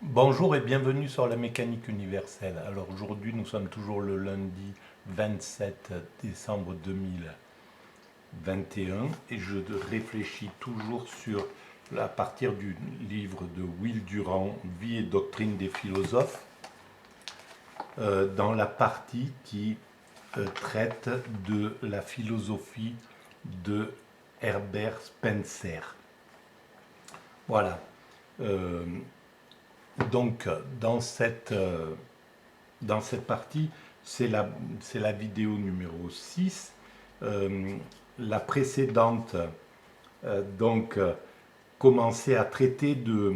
Bonjour et bienvenue sur la mécanique universelle. Alors aujourd'hui nous sommes toujours le lundi 27 décembre 2021 et je réfléchis toujours à partir du livre de Will Durant, Vie et doctrine des philosophes, dans la partie qui traite de la philosophie de Herbert Spencer. Voilà. Euh, donc dans cette partie, c'est la vidéo numéro 6. La précédente commençait à traiter de,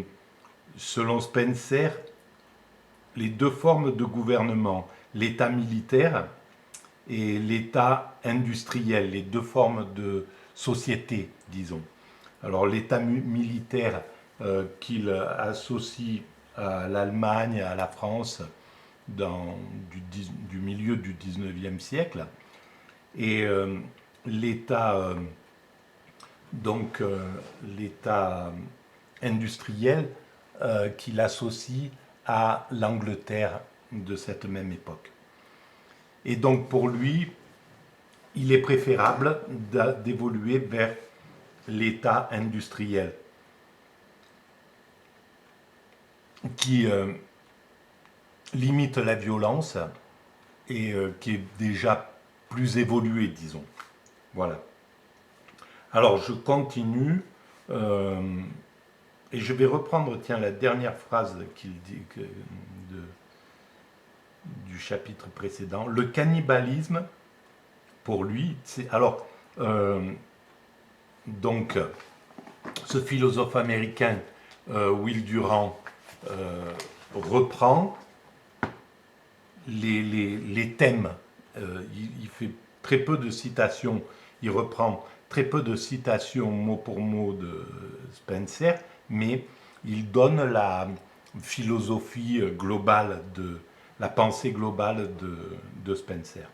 selon Spencer, les deux formes de gouvernement, l'État militaire et l'État industriel, les deux formes de société, disons. Alors l'État militaire qu'il associe à l'Allemagne, à la France, du milieu du 19e siècle, et l'État l'État industriel qu'il associe à l'Angleterre de cette même époque. Et donc pour lui, il est préférable d'évoluer vers l'État industriel qui limite la violence et qui est déjà plus évolué, disons. Voilà. Alors je continue et je vais reprendre, tiens, la dernière phrase qu'il dit du chapitre précédent. Le cannibalisme, pour lui, c'est alors donc ce philosophe américain Will Durant reprend les thèmes. Il fait très peu de citations, il reprend très peu de citations mot pour mot de Spencer, mais il donne la philosophie globale la pensée globale de Spencer.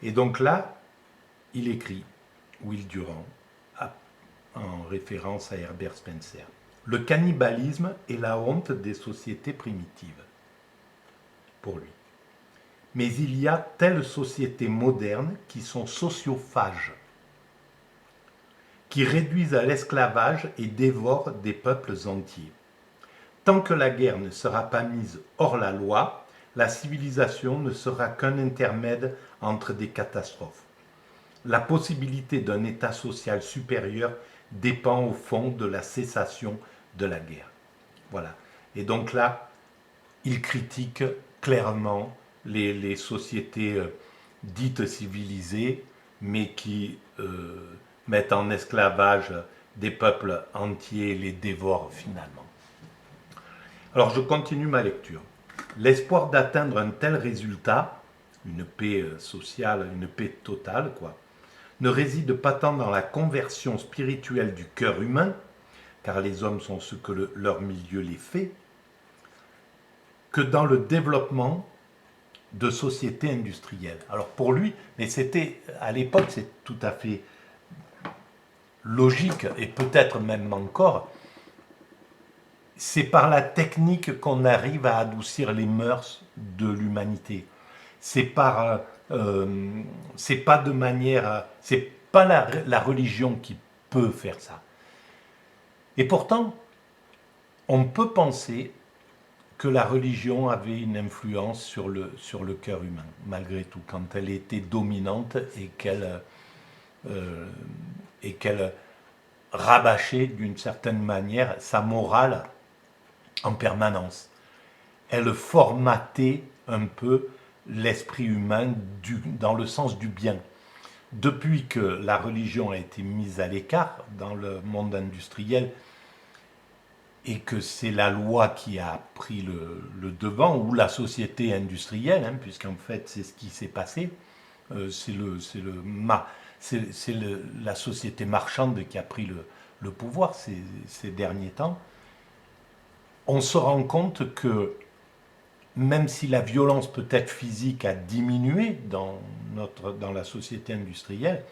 Et donc là, il écrit, Will Durant, en référence à Herbert Spencer. Le cannibalisme est la honte des sociétés primitives, pour lui. Mais il y a telles sociétés modernes qui sont sociophages, qui réduisent à l'esclavage et dévorent des peuples entiers. Tant que la guerre ne sera pas mise hors la loi, la civilisation ne sera qu'un intermède entre des catastrophes. La possibilité d'un état social supérieur dépend au fond de la cessation de la guerre. Voilà. Et donc là, il critique clairement les sociétés dites civilisées, mais qui mettent en esclavage des peuples entiers et les dévorent finalement. Alors je continue ma lecture. L'espoir d'atteindre un tel résultat, une paix sociale, une paix totale, quoi, ne réside pas tant dans la conversion spirituelle du cœur humain, car les hommes sont ce que leur milieu les fait, que dans le développement de sociétés industrielles. Alors pour lui, mais c'était à l'époque, c'est tout à fait logique et peut-être même encore, c'est par la technique qu'on arrive à adoucir les mœurs de l'humanité. C'est pas de manière, c'est pas la religion qui peut faire ça. Et pourtant, on peut penser que la religion avait une influence sur le cœur humain, malgré tout, quand elle était dominante euh, et qu'elle rabâchait d'une certaine manière sa morale en permanence. Elle formatait un peu l'esprit humain dans le sens du bien. Depuis que la religion a été mise à l'écart dans le monde industriel et que c'est la loi qui a pris le devant, ou la société industrielle, hein, puisqu'en fait c'est ce qui s'est passé, c'est la société marchande qui a pris le pouvoir ces derniers temps, on se rend compte que même si la violence peut-être physique a diminué dans la société industrielle,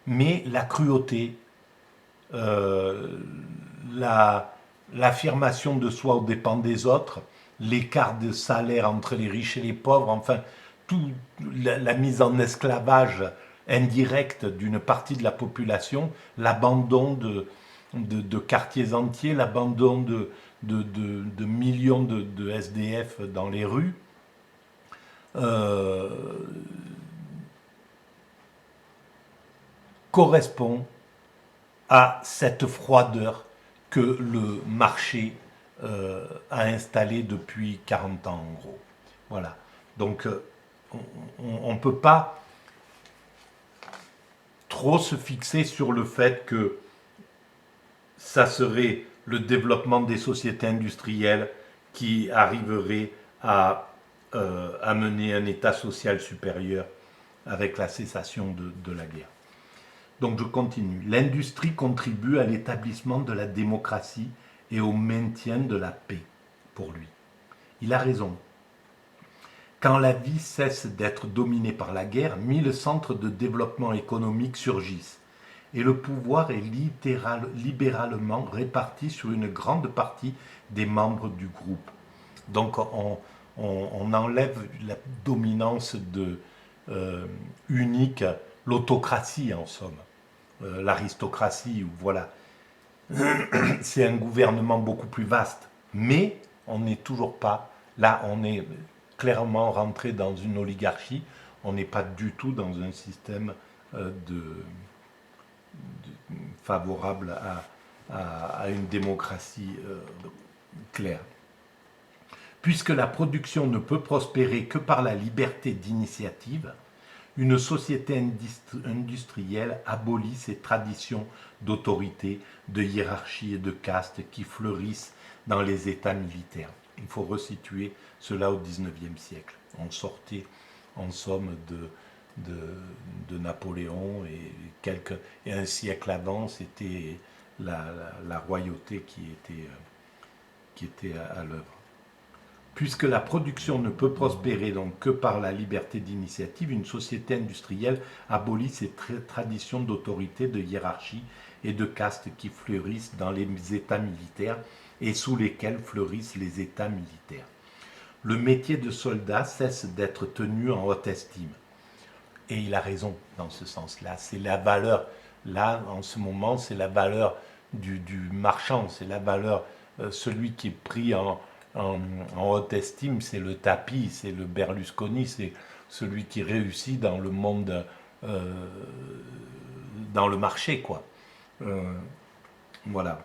mais la cruauté, euh, la, l'affirmation de soi aux dépens des autres, l'écart de salaire entre les riches et les pauvres, enfin, toute la mise en esclavage indirect d'une partie de la population, l'abandon de quartiers entiers, l'abandon de millions de SDF dans les rues, euh, correspond à cette froideur que le marché a installée depuis 40 ans en gros. Voilà. Donc on ne peut pas trop se fixer sur le fait que ça serait le développement des sociétés industrielles qui arriverait à amener un état social supérieur avec la cessation de la guerre. Donc je continue. L'industrie contribue à l'établissement de la démocratie et au maintien de la paix, pour lui. Il a raison. Quand la vie cesse d'être dominée par la guerre, 1000 centres de développement économique surgissent et le pouvoir est libéralement réparti sur une grande partie des membres du groupe. Donc on enlève la dominance unique, l'autocratie en somme, l'aristocratie, voilà. C'est un gouvernement beaucoup plus vaste, mais on n'est toujours pas, là on est clairement rentré dans une oligarchie, on n'est pas du tout dans un système favorable à une démocratie claire. Puisque la production ne peut prospérer que par la liberté d'initiative, une société industrielle abolit ces traditions d'autorité, de hiérarchie et de caste qui fleurissent dans les États militaires. Il faut resituer cela au XIXe siècle. On sortait en somme de Napoléon et un siècle avant, c'était la royauté qui était à l'œuvre. Puisque la production ne peut prospérer donc que par la liberté d'initiative, une société industrielle abolit ces traditions d'autorité, de hiérarchie et de caste qui fleurissent dans les États militaires et sous lesquels fleurissent les États militaires. Le métier de soldat cesse d'être tenu en haute estime. Et il a raison dans ce sens-là. C'est la valeur, là, en ce moment, c'est la valeur du marchand, c'est la valeur, celui qui est pris en haute estime, c'est le tapis, c'est le Berlusconi, c'est celui qui réussit dans le monde, dans le marché, quoi. Voilà.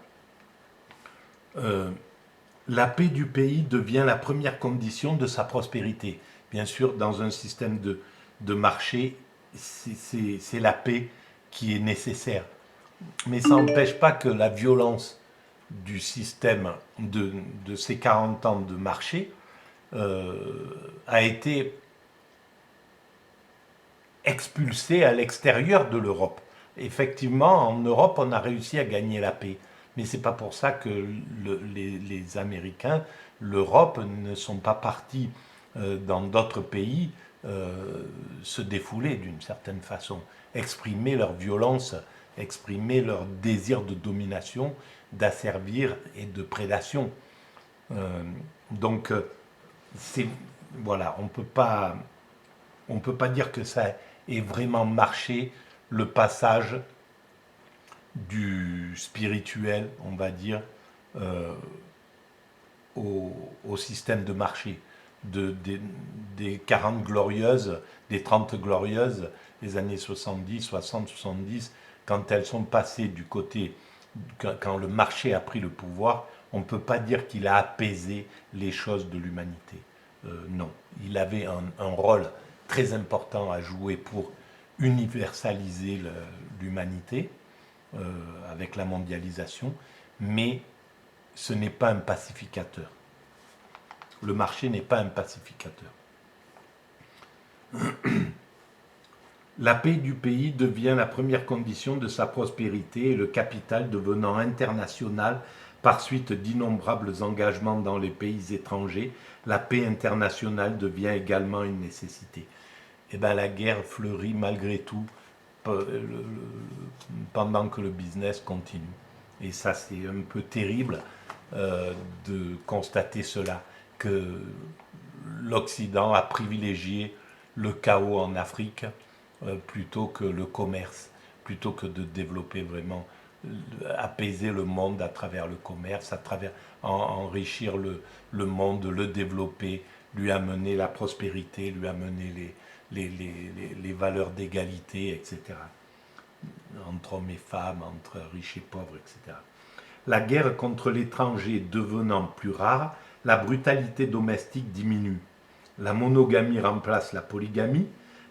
La paix du pays devient la première condition de sa prospérité. Bien sûr, dans un système de marché, c'est la paix qui est nécessaire. Mais ça n'empêche pas que la violence du système de ces 40 ans de marché a été expulsée à l'extérieur de l'Europe. Effectivement, en Europe, on a réussi à gagner la paix. Mais ce n'est pas pour ça que les Américains, l'Europe, ne sont pas partis dans d'autres pays se défouler d'une certaine façon, exprimer leur violence, exprimer leur désir de domination, d'asservir et de prédation. Donc, voilà, on ne peut pas dire que ça ait vraiment marché, le passage du spirituel, on va dire, au système de marché. Des 40 glorieuses, des 30 glorieuses, les années 70, 60, 70, quand elles sont passées du côté, quand le marché a pris le pouvoir, on ne peut pas dire qu'il a apaisé les choses de l'humanité. Non, il avait un rôle très important à jouer pour universaliser l'humanité avec la mondialisation, mais ce n'est pas un pacificateur. Le marché n'est pas un pacificateur. La paix du pays devient la première condition de sa prospérité et le capital devenant international par suite d'innombrables engagements dans les pays étrangers, la paix internationale devient également une nécessité. Et bien la guerre fleurit malgré tout pendant que le business continue. Et ça c'est un peu terrible de constater cela, que l'Occident a privilégié le chaos en Afrique plutôt que le commerce, plutôt que de développer vraiment, apaiser le monde à travers le commerce, à travers enrichir le monde, le développer, lui amener la prospérité, lui amener les valeurs d'égalité, etc. Entre hommes et femmes, entre riches et pauvres, etc. La guerre contre l'étranger devenant plus rare, la brutalité domestique diminue. La monogamie remplace la polygamie,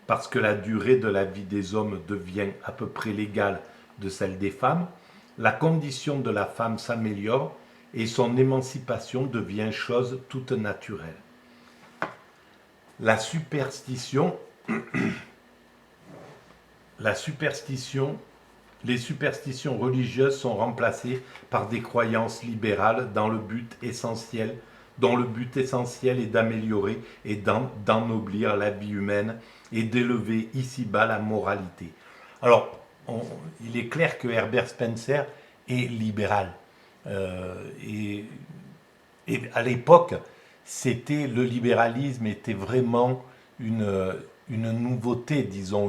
parce que la durée de la vie des hommes devient à peu près l'égale de celle des femmes. La condition de la femme s'améliore et son émancipation devient chose toute naturelle. La superstition, les superstitions religieuses sont remplacées par des croyances libérales dont le but essentiel est d'améliorer et d'ennoblir la vie humaine et d'élever ici-bas la moralité. Alors, il est clair que Herbert Spencer est libéral. Et à l'époque, le libéralisme était vraiment une nouveauté, disons,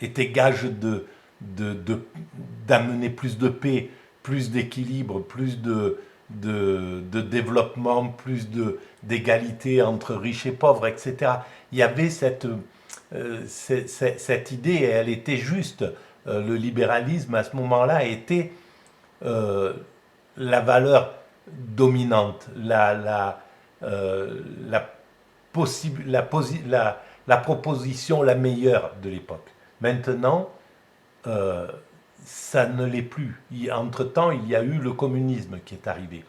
était gage d'amener plus de paix, plus d'équilibre, plus de développement, plus d'égalité entre riches et pauvres, etc. Il y avait cette idée, et elle était juste. Le libéralisme, à ce moment-là, était la valeur dominante, la proposition la meilleure de l'époque. Maintenant, ça ne l'est plus. Entre-temps, il y a eu le communisme qui est arrivé.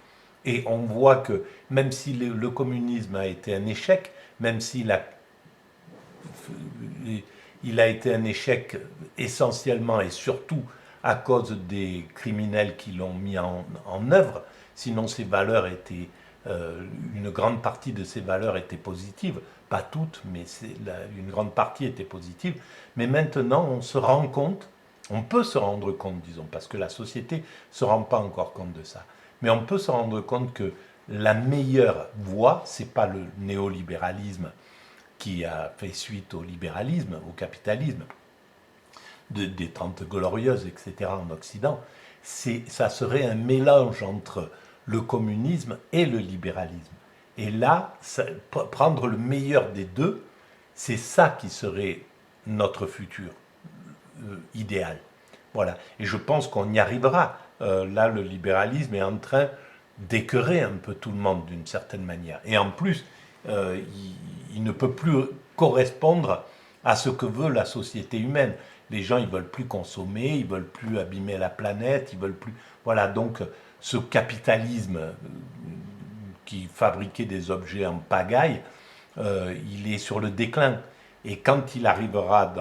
Et on voit que même si le communisme a été un échec, même s'il a été un échec essentiellement et surtout à cause des criminels qui l'ont mis en œuvre, sinon ses valeurs étaient, une grande partie de ces valeurs étaient positives, pas toutes, mais une grande partie était positive. Mais maintenant, on se rend compte, on peut se rendre compte, disons, parce que la société ne se rend pas encore compte de ça, mais on peut se rendre compte que la meilleure voie, ce n'est pas le néolibéralisme qui a fait suite au libéralisme, au capitalisme, des Trente Glorieuses, etc. en Occident, ça serait un mélange entre le communisme et le libéralisme. Et là, prendre le meilleur des deux, c'est ça qui serait notre futur idéal. Voilà. Et je pense qu'on y arrivera. Là, le libéralisme est en train d'écœurer un peu tout le monde d'une certaine manière. Et en plus, il ne peut plus correspondre à ce que veut la société humaine. Les gens, ils veulent plus consommer, ils veulent plus abîmer la planète, ils veulent plus. Voilà, donc ce capitalisme qui fabriquait des objets en pagaille, il est sur le déclin. Et quand il arrivera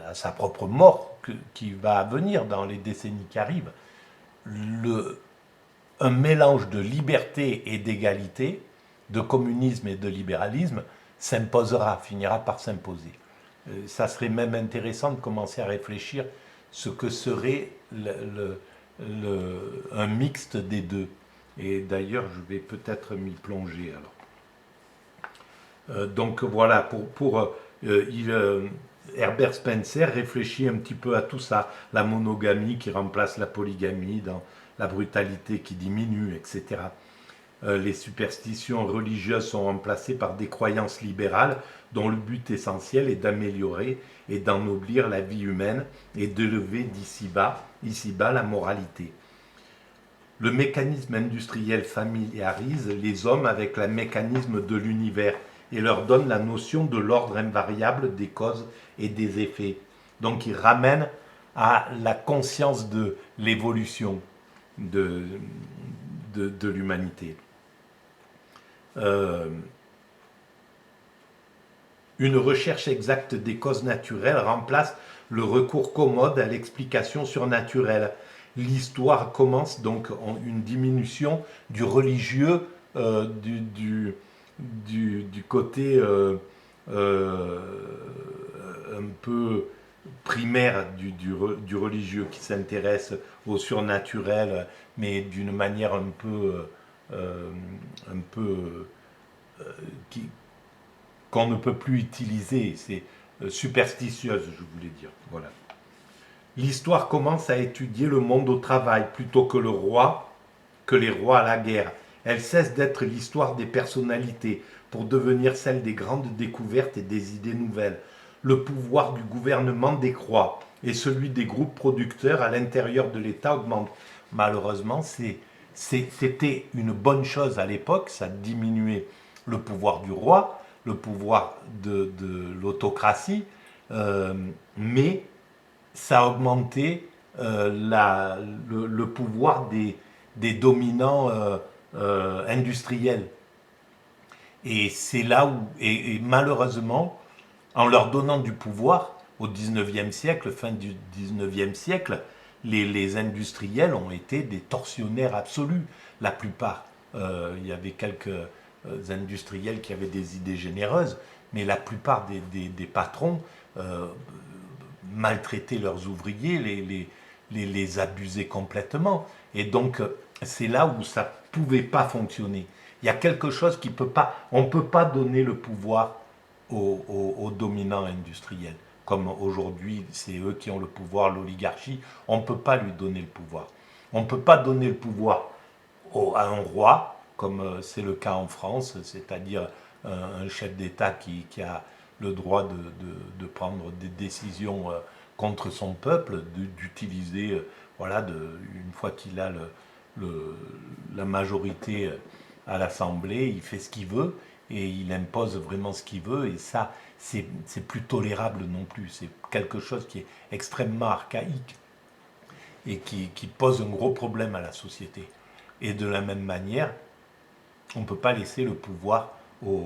à sa propre mort, qui va venir dans les décennies qui arrivent, un mélange de liberté et d'égalité, de communisme et de libéralisme, s'imposera, finira par s'imposer. Ça serait même intéressant de commencer à réfléchir ce que serait un mixte des deux. Et d'ailleurs, je vais peut-être m'y plonger alors. Donc voilà, Herbert Spencer réfléchit un petit peu à tout ça, la monogamie qui remplace la polygamie, dans la brutalité qui diminue, etc. Les superstitions religieuses sont remplacées par des croyances libérales dont le but essentiel est d'améliorer et d'ennoblir la vie humaine et d'élever d'ici-bas, ici-bas, la moralité. Le mécanisme industriel familiarise les hommes avec le mécanisme de l'univers et leur donne la notion de l'ordre invariable des causes et des effets. Donc il ramène à la conscience de l'évolution de l'humanité. Une recherche exacte des causes naturelles remplace le recours commode à l'explication surnaturelle. L'histoire commence donc en une diminution du religieux, du côté un peu primaire du religieux qui s'intéresse au surnaturel, mais d'une manière euh, un peu qui, qu'on ne peut plus utiliser. C'est superstitieuse, je voulais dire. Voilà. L'histoire commence à étudier le monde au travail plutôt que les rois à la guerre. Elle cesse d'être l'histoire des personnalités pour devenir celle des grandes découvertes et des idées nouvelles. Le pouvoir du gouvernement décroît et celui des groupes producteurs à l'intérieur de l'État augmente. Malheureusement, c'était une bonne chose à l'époque, ça diminuait le pouvoir du roi, le pouvoir de l'autocratie, mais ça a augmenté le pouvoir des dominants industriels. Et c'est là où, et malheureusement, en leur donnant du pouvoir au 19e siècle, fin du 19e siècle, les industriels ont été des tortionnaires absolus, la plupart. Il y avait quelques industriels qui avaient des idées généreuses, mais la plupart des patrons maltraitaient leurs ouvriers, les abusaient complètement. Et donc, c'est là où ça ne pouvait pas fonctionner. Il y a quelque chose qui peut pas, on ne peut pas donner le pouvoir aux dominants industriels. Comme aujourd'hui, c'est eux qui ont le pouvoir, l'oligarchie, on ne peut pas lui donner le pouvoir. On ne peut pas donner le pouvoir à un roi, comme c'est le cas en France, c'est-à-dire un chef d'État qui a le droit de prendre des décisions contre son peuple, d'utiliser, voilà, une fois qu'il a la majorité à l'Assemblée, il fait ce qu'il veut et il impose vraiment ce qu'il veut, et ça, c'est plus tolérable non plus. C'est quelque chose qui est extrêmement archaïque et qui pose un gros problème à la société. Et de la même manière, on ne peut pas laisser le pouvoir euh,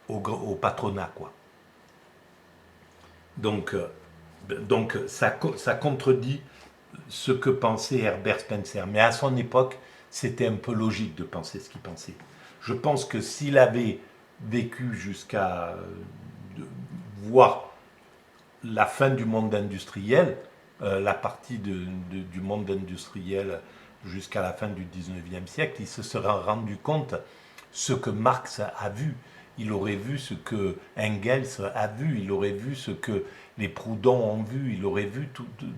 au patronat, quoi. Donc, ça contredit ce que pensait Herbert Spencer. Mais à son époque, c'était un peu logique de penser ce qu'il pensait. Je pense que s'il avait vécu jusqu'à voir la fin du monde industriel, la partie du monde industriel jusqu'à la fin du 19e siècle, il se serait rendu compte ce que Marx a vu. Il aurait vu ce que Engels a vu, il aurait vu ce que les Proudhon ont vu, il aurait vu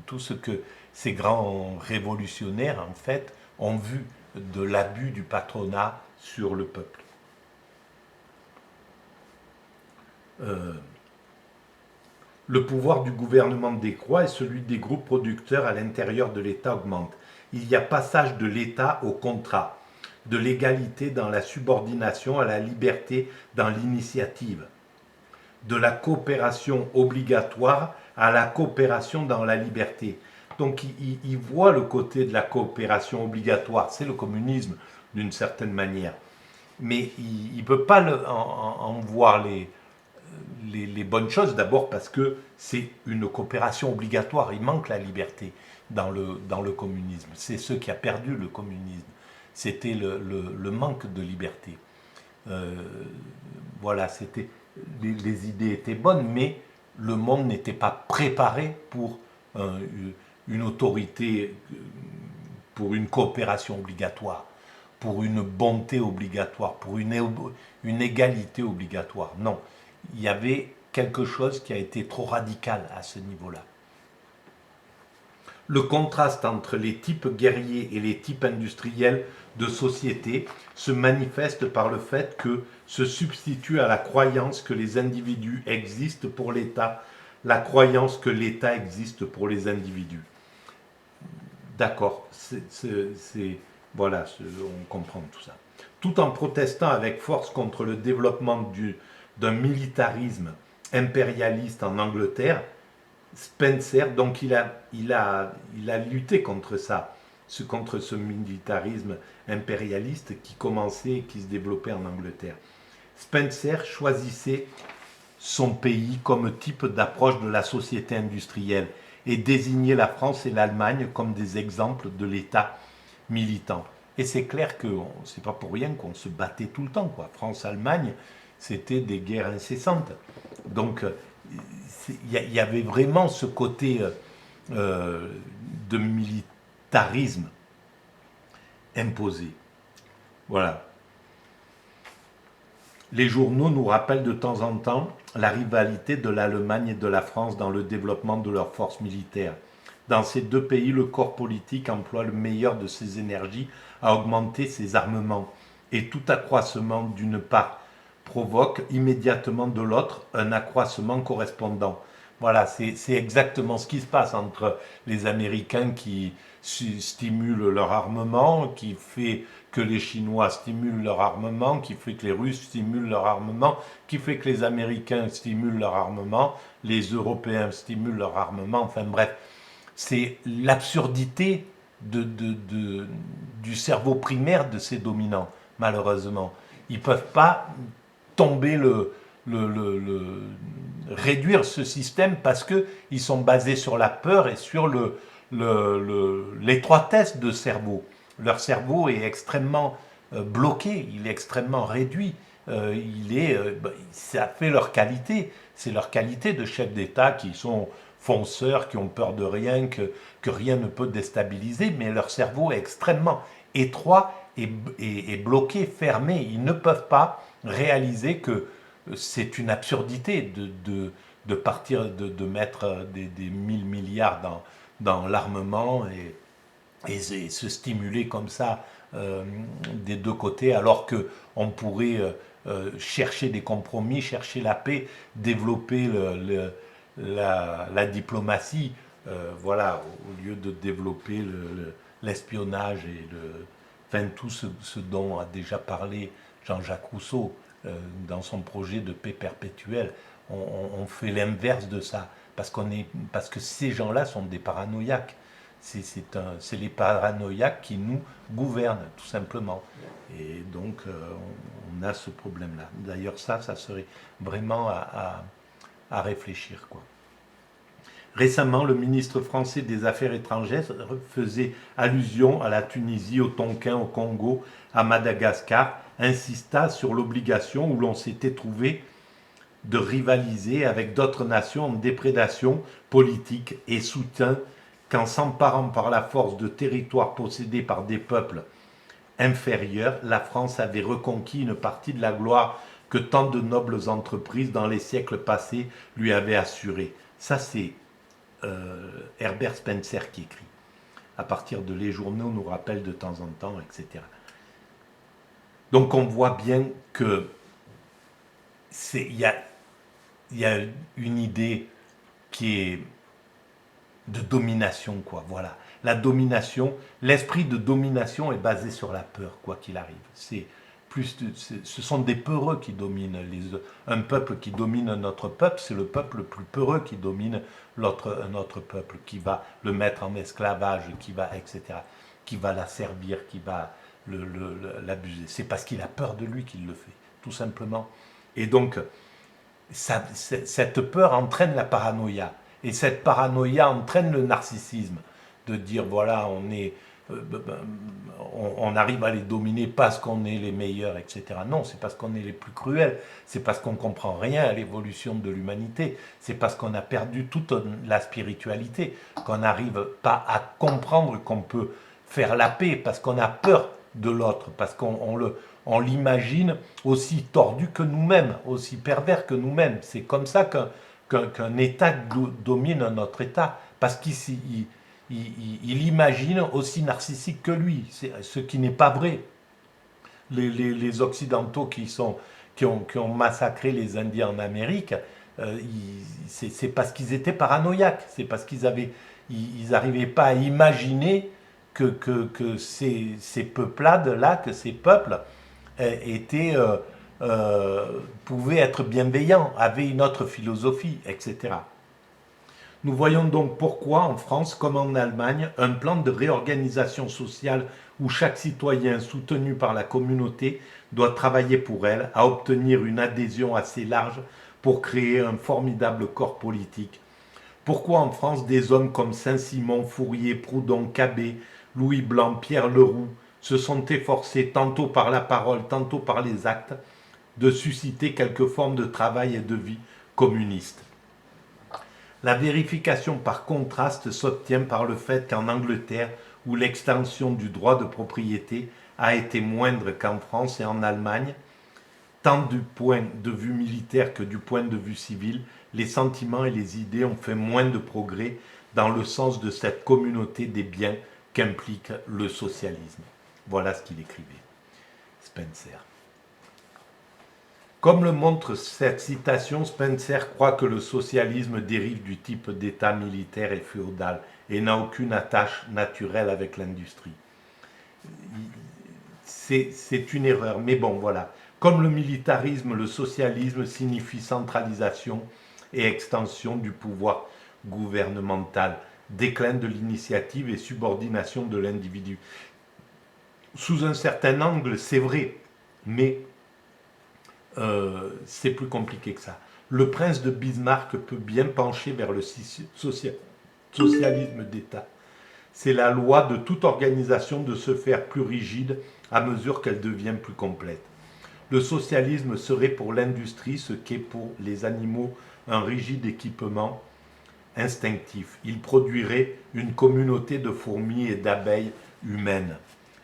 tout ce que ces grands révolutionnaires, en fait, ont vu de l'abus du patronat sur le peuple. Le pouvoir du gouvernement décroît et celui des groupes producteurs à l'intérieur de l'État augmente. Il y a passage de l'État au contrat, de l'égalité dans la subordination à la liberté dans l'initiative, de la coopération obligatoire à la coopération dans la liberté. Donc il voit le côté de la coopération obligatoire, c'est le communisme d'une certaine manière. Mais il ne peut pas en voir les bonnes choses, d'abord parce que c'est une coopération obligatoire. Il manque la liberté dans le communisme. C'est ce qui a perdu le communisme. C'était le manque de liberté. Euh, voilà, les idées étaient bonnes, mais le monde n'était pas préparé pour une autorité, pour une coopération obligatoire, pour une bonté obligatoire, pour une égalité obligatoire. Non, il y avait quelque chose qui a été trop radical à ce niveau-là. Le contraste entre les types guerriers et les types industriels de société se manifeste par le fait que se substitue à la croyance que les individus existent pour l'État, la croyance que l'État existe pour les individus. D'accord, voilà, on comprend tout ça. Tout en protestant avec force contre le développement d'un militarisme impérialiste en Angleterre, Spencer, donc il a lutté contre ça, contre ce militarisme impérialiste qui commençait et qui se développait en Angleterre. Spencer choisissait son pays comme type d'approche de la société industrielle et désignait la France et l'Allemagne comme des exemples de l'État militant. Et c'est clair que c'est pas pour rien qu'on se battait tout le temps, quoi. France-Allemagne, c'était des guerres incessantes. Donc, il y avait vraiment ce côté de militarisme imposé. Voilà. Les journaux nous rappellent de temps en temps la rivalité de l'Allemagne et de la France dans le développement de leurs forces militaires. Dans ces deux pays, le corps politique emploie le meilleur de ses énergies à augmenter ses armements. Et tout accroissement d'une part provoque immédiatement de l'autre un accroissement correspondant. Voilà, c'est exactement ce qui se passe entre les Américains qui stimulent leur armement, qui fait que les Chinois stimulent leur armement, qui fait que les Russes stimulent leur armement, qui fait que les Américains stimulent leur armement, les Européens stimulent leur armement, enfin bref. C'est l'absurdité du cerveau primaire de ces dominants, malheureusement. Ils ne peuvent pas tomber réduire ce système parce qu'ils sont basés sur la peur et sur l'étroitesse de cerveau. Leur cerveau est extrêmement bloqué, il est extrêmement réduit. Ça fait leur qualité. C'est leur qualité de chef d'État qui sont fonceurs, qui ont peur de rien, que rien ne peut déstabiliser, mais leur cerveau est extrêmement étroit et bloqué, fermé. Ils ne peuvent pas réaliser que c'est une absurdité de partir, de mettre des 1000 milliards dans l'armement et se stimuler comme ça des deux côtés, alors qu'on pourrait chercher des compromis, chercher la paix, développer la diplomatie, voilà, au lieu de développer l'espionnage et enfin, tout ce dont a déjà parlé Jean-Jacques Rousseau dans son projet de paix perpétuelle. On fait l'inverse de ça, parce que ces gens-là sont des paranoïaques. C'est les paranoïaques qui nous gouvernent, tout simplement. Et donc, on a ce problème-là. D'ailleurs, ça serait vraiment à réfléchir, quoi. Récemment, le ministre français des Affaires étrangères faisait allusion à la Tunisie, au Tonkin, au Congo, à Madagascar, insista sur l'obligation où l'on s'était trouvé de rivaliser avec d'autres nations en déprédation politique et soutint qu'en s'emparant par la force de territoires possédés par des peuples inférieurs, la France avait reconquis une partie de la gloire que tant de nobles entreprises dans les siècles passés lui avaient assurée. Ça, c'est Herbert Spencer qui écrit. À partir de les journaux nous rappellent de temps en temps, etc. Donc on voit bien que il y a une idée qui est de domination, quoi. Voilà. La domination, l'esprit de domination est basé sur la peur, quoi qu'il arrive. Ce sont des peureux qui dominent un peuple qui domine un autre peuple, c'est le peuple le plus peureux qui domine un autre peuple, qui va le mettre en esclavage, etc., qui va l'asservir, qui va l'abuser. C'est parce qu'il a peur de lui qu'il le fait, tout simplement. Et donc, cette peur entraîne la paranoïa. Et cette paranoïa entraîne le narcissisme, de dire voilà, on arrive à les dominer parce qu'on est les meilleurs, etc. Non, c'est parce qu'on est les plus cruels, c'est parce qu'on ne comprend rien à l'évolution de l'humanité, c'est parce qu'on a perdu toute la spiritualité, qu'on n'arrive pas à comprendre qu'on peut faire la paix, parce qu'on a peur de l'autre, parce qu'on l'imagine aussi tordu que nous-mêmes, aussi pervers que nous-mêmes. C'est comme ça qu'un État domine un autre État, parce qu'il imagine aussi narcissique que lui, ce qui n'est pas vrai. Les Occidentaux qui ont massacré les Indiens en Amérique, c'est parce qu'ils étaient paranoïaques, c'est parce qu'ils n'arrivaient pas à imaginer que ces peuplades-là, que ces peuples pouvaient être bienveillants, avaient une autre philosophie, etc. Nous voyons donc pourquoi, en France comme en Allemagne, un plan de réorganisation sociale où chaque citoyen, soutenu par la communauté, doit travailler pour elle, à obtenir une adhésion assez large pour créer un formidable corps politique. Pourquoi en France des hommes comme Saint-Simon, Fourier, Proudhon, Cabet, Louis Blanc, Pierre Leroux se sont efforcés tantôt par la parole, tantôt par les actes, de susciter quelque forme de travail et de vie communiste. La vérification par contraste s'obtient par le fait qu'en Angleterre, où l'extension du droit de propriété a été moindre qu'en France et en Allemagne, tant du point de vue militaire que du point de vue civil, les sentiments et les idées ont fait moins de progrès dans le sens de cette communauté des biens qu'implique le socialisme. Voilà ce qu'il écrivait, Spencer. Comme le montre cette citation, Spencer croit que le socialisme dérive du type d'État militaire et féodal et n'a aucune attache naturelle avec l'industrie. C'est une erreur, mais bon, voilà. Comme le militarisme, le socialisme signifie centralisation et extension du pouvoir gouvernemental, déclin de l'initiative et subordination de l'individu. Sous un certain angle, c'est vrai, mais c'est plus compliqué que ça. Le prince de Bismarck peut bien pencher vers le socialisme d'État. C'est la loi de toute organisation de se faire plus rigide à mesure qu'elle devient plus complète. Le socialisme serait pour l'industrie ce qu'est pour les animaux un rigide équipement instinctif. Il produirait une communauté de fourmis et d'abeilles humaines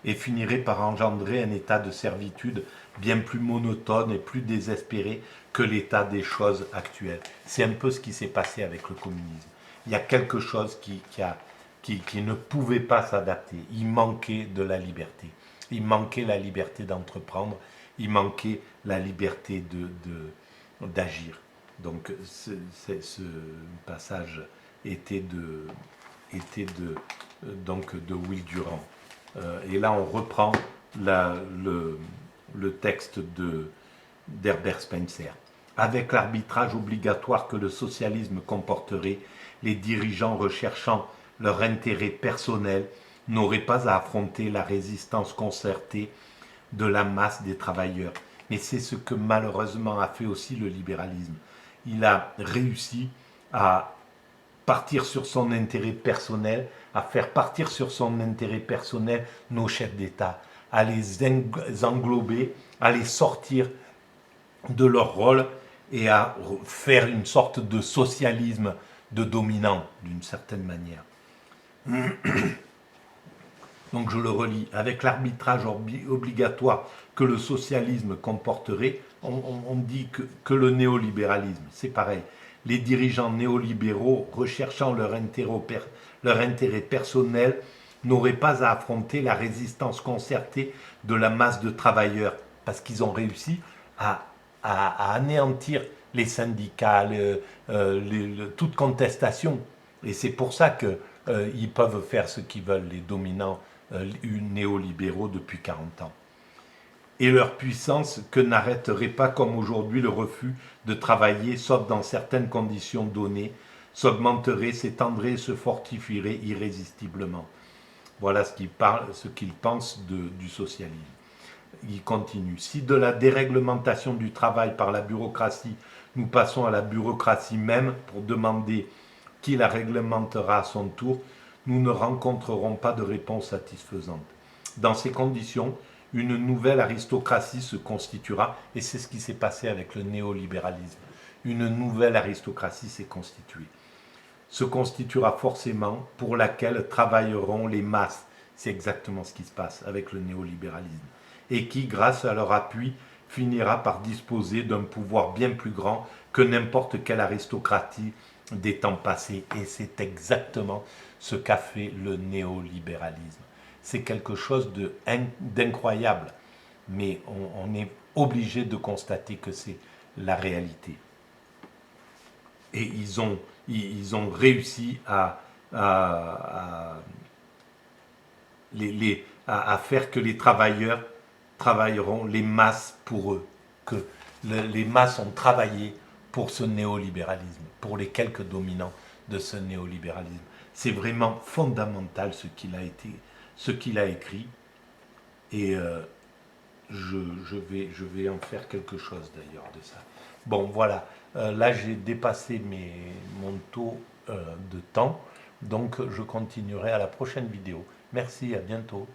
et finirait par engendrer un état de servitude bien plus monotone et plus désespéré que l'état des choses actuelles. C'est un peu ce qui s'est passé avec le communisme. Il y a quelque chose qui ne pouvait pas s'adapter. Il manquait de la liberté. Il manquait la liberté d'entreprendre. Il manquait la liberté d'agir. Donc ce passage était de Will Durant. Et là on reprend le texte d'Herbert Spencer. Avec l'arbitrage obligatoire que le socialisme comporterait, les dirigeants recherchant leur intérêt personnel n'auraient pas à affronter la résistance concertée de la masse des travailleurs. Mais c'est ce que malheureusement a fait aussi le libéralisme. Il a réussi à partir sur son intérêt personnel, à faire partir sur son intérêt personnel nos chefs d'État, à les englober, à les sortir de leur rôle et à faire une sorte de socialisme de dominant, d'une certaine manière. Donc je le relis, avec l'arbitrage obligatoire que le socialisme comporterait, on dit que le néolibéralisme, c'est pareil. Les dirigeants néolibéraux, recherchant leur intérêt personnel, n'auraient pas à affronter la résistance concertée de la masse de travailleurs, parce qu'ils ont réussi à anéantir les syndicats, toute contestation. Et c'est pour ça qu'ils peuvent faire ce qu'ils veulent, les dominants néolibéraux depuis 40 ans. Et leur puissance que n'arrêterait pas comme aujourd'hui le refus de travailler, sauf dans certaines conditions données, s'augmenterait, s'étendrait, se fortifierait irrésistiblement. Voilà ce qu'il pense du socialisme. Il continue. Si de la déréglementation du travail par la bureaucratie, nous passons à la bureaucratie même pour demander qui la réglementera à son tour, nous ne rencontrerons pas de réponse satisfaisante. Dans ces conditions, une nouvelle aristocratie se constituera, et c'est ce qui s'est passé avec le néolibéralisme. Une nouvelle aristocratie s'est constituée. Se constituera forcément, pour laquelle travailleront les masses. C'est exactement ce qui se passe avec le néolibéralisme. Et qui, grâce à leur appui, finira par disposer d'un pouvoir bien plus grand que n'importe quelle aristocratie des temps passés. Et c'est exactement ce qu'a fait le néolibéralisme. C'est quelque chose d'incroyable, mais on est obligé de constater que c'est la réalité. Et ils ont réussi à faire que les travailleurs travailleront, les masses pour eux, que les masses ont travaillé pour ce néolibéralisme, pour les quelques dominants de ce néolibéralisme. C'est vraiment fondamental ce qu'il a écrit, et je vais en faire quelque chose d'ailleurs de ça. Bon, voilà, là j'ai dépassé mon taux de temps, donc je continuerai à la prochaine vidéo. Merci, à bientôt.